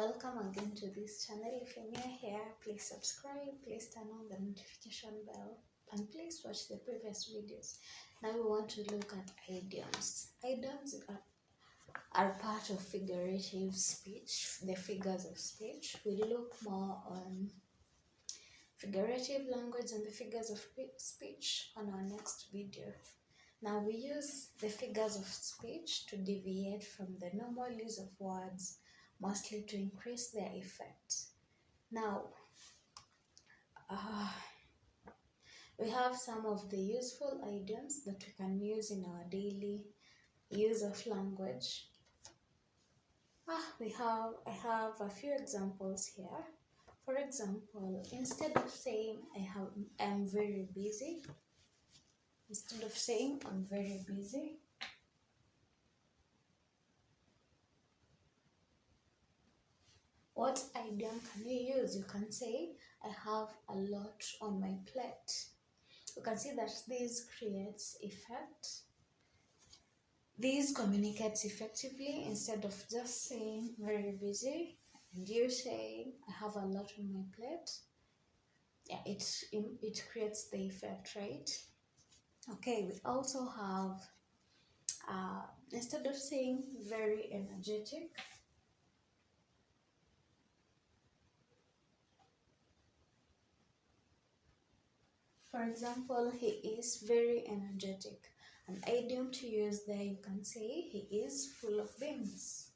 Welcome again to this channel. If you're new here, please subscribe, please turn on the notification bell, and please watch the previous videos. Now we want to look at idioms. Idioms are part of figurative speech, the figures of speech. We look more on figurative language and the figures of speech on our next video. Now we use the figures of speech to deviate from the normal use of words, mostly to increase their effect. Now, we have some of the useful idioms that we can use in our daily use of language. I have a few examples here. For example, instead of saying I'm very busy, instead of saying I'm very busy, what idiom can you use? You can say, I have a lot on my plate. You can see that this creates effect. This communicates effectively instead of just saying very busy and you saying I have a lot on my plate. Yeah, it creates the effect, right? Okay, we also have instead of saying very energetic, for example, he is very energetic. An idiom to use there, you can say he is full of beans.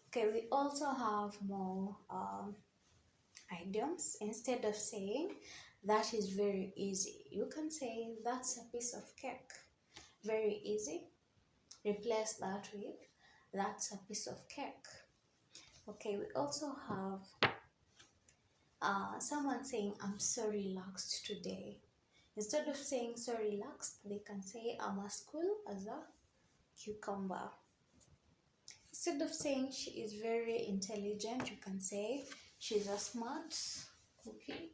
Okay, we also have more idioms. Instead of saying that is very easy, you can say that's a piece of cake. Very easy. Replace that with that's a piece of cake. Okay, we also have someone saying I'm so relaxed today. Instead of saying so relaxed, they can say I'm as cool as a cucumber. Instead of saying she is very intelligent, you can say she's a smart cookie.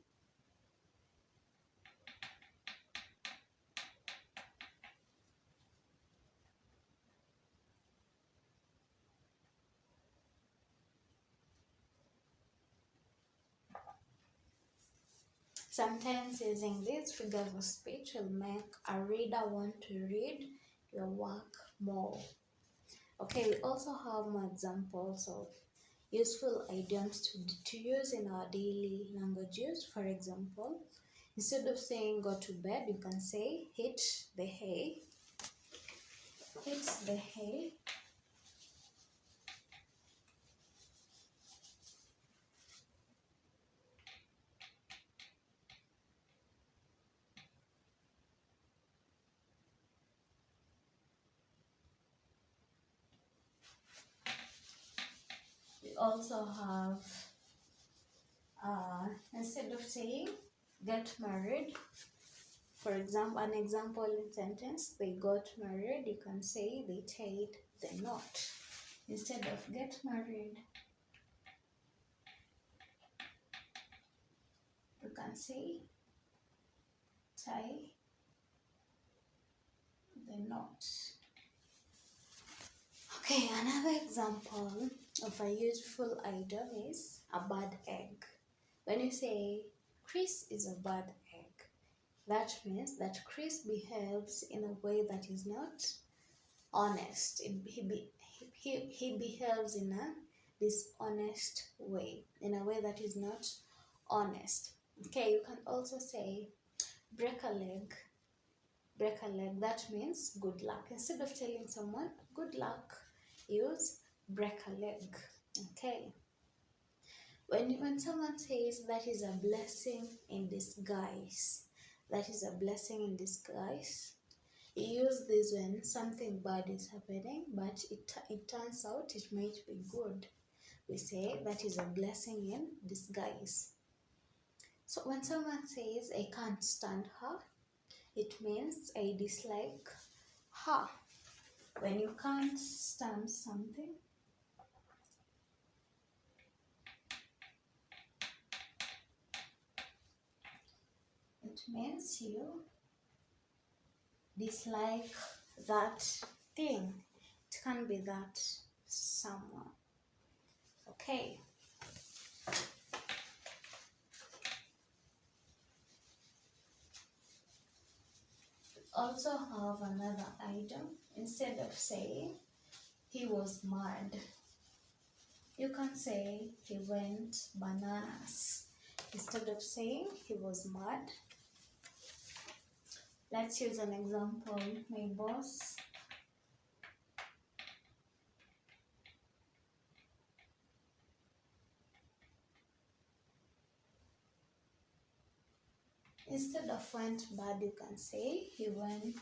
Sometimes using these figures of speech will make a reader want to read your work more. Okay, we also have more examples of useful idioms to use in our daily language use. For example, instead of saying go to bed, you can say hit the hay. Hit the hay. We also have, instead of saying get married, for example, an example in sentence, they got married, you can say they tied the knot. Instead of get married, you can say tie the knot. Okay, another example of a useful idiom is a bad egg. When you say Chris is a bad egg, that means that Chris behaves in a way that is not honest. He behaves in a dishonest way, in a way that is not honest. Okay, you can also say break a leg. Break a leg, that means good luck. Instead of telling someone good luck, use break a leg. Okay. When someone says that is a blessing in disguise, that is a blessing in disguise, you use this when something bad is happening, but it turns out it might be good. We say that is a blessing in disguise. So when someone says I can't stand her, it means I dislike her. When you can't stand something, means you dislike that thing. It can be that someone. Okay. Also have another item. Instead of saying he was mad, you can say he went bananas. Instead of saying he was mad, let's use an example. My boss instead of went bad, you can say he went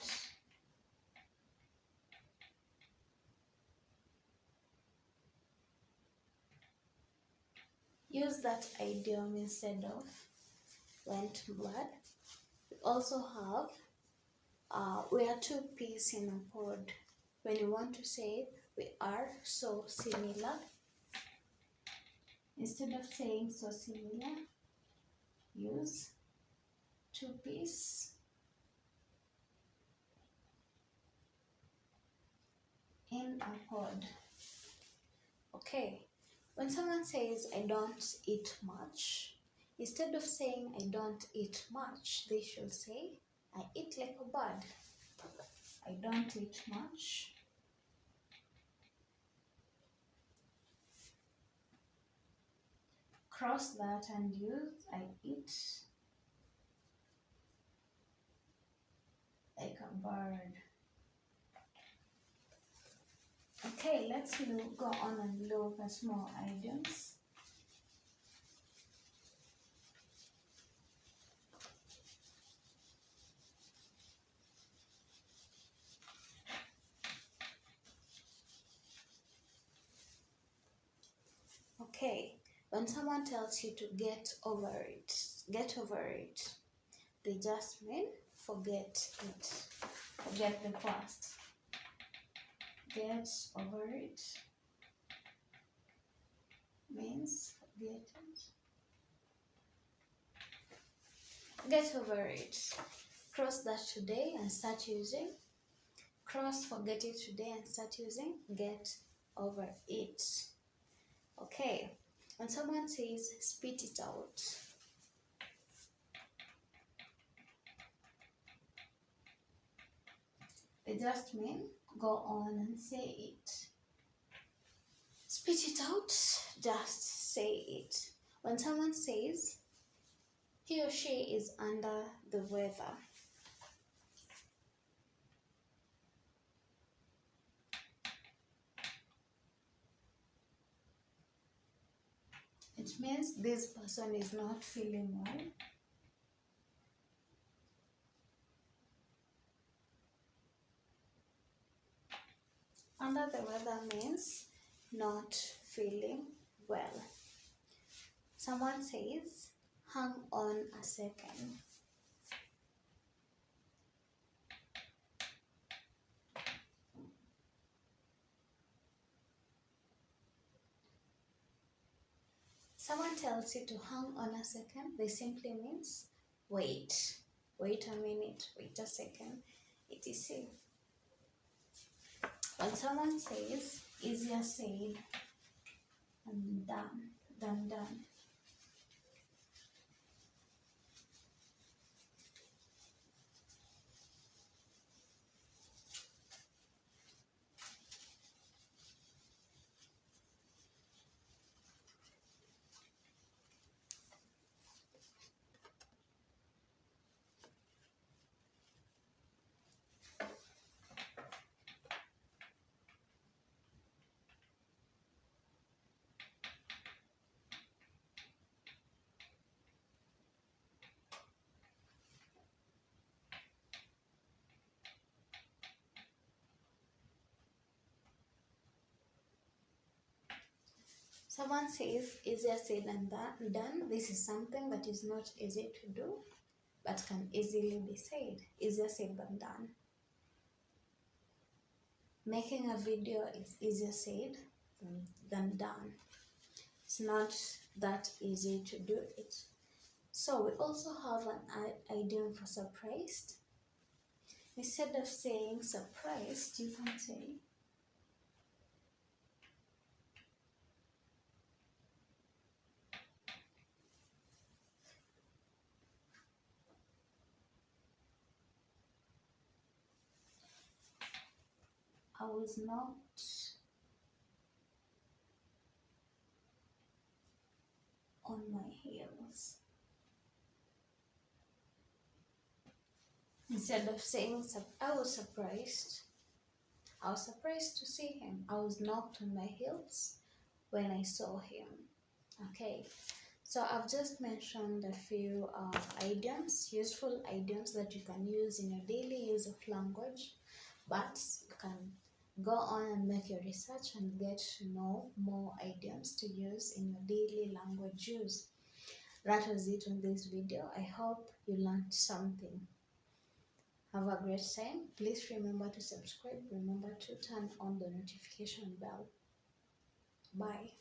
use that idiom instead of went bad. We also have we are two peas in a pod. When you want to say we are so similar, instead of saying so similar, use two peas in a pod. Okay, when someone says I don't eat much, instead of saying I don't eat much, they should say I eat like a bird. I don't eat much. Cross that and use I eat like a bird. Okay, let's go on and look at more idioms. Okay, when someone tells you to get over it, they just mean forget it. Forget the past. Get over it means forget it. Get over it. Cross that today and start using. Cross forget it today and start using get over it. Okay, when someone says spit it out, they just mean go on and say it. Spit it out, just say it. When someone says he or she is under the weather, it means this person is not feeling well. Under the weather means not feeling well. Someone says, hang on a second. Someone tells you to hang on a second, they simply means wait. Wait a minute, wait a second, etc. When someone says easier said and done than done, someone says easier said than done. This is something that is not easy to do but can easily be said. Easier said than done. Making a video is easier said than done. It's not that easy to do it. So we also have an idiom for surprised. Instead of saying surprised, you can say I was not on my heels. Instead of saying I was surprised to see him. I was knocked on my heels when I saw him. Okay, so I've just mentioned a few idioms, useful idioms that you can use in your daily use of language, but you can go on and make your research and get to know more idioms to use in your daily language use. That was it on this video. I hope you learned something. Have a great time. Please remember to subscribe. Remember to turn on the notification bell. Bye.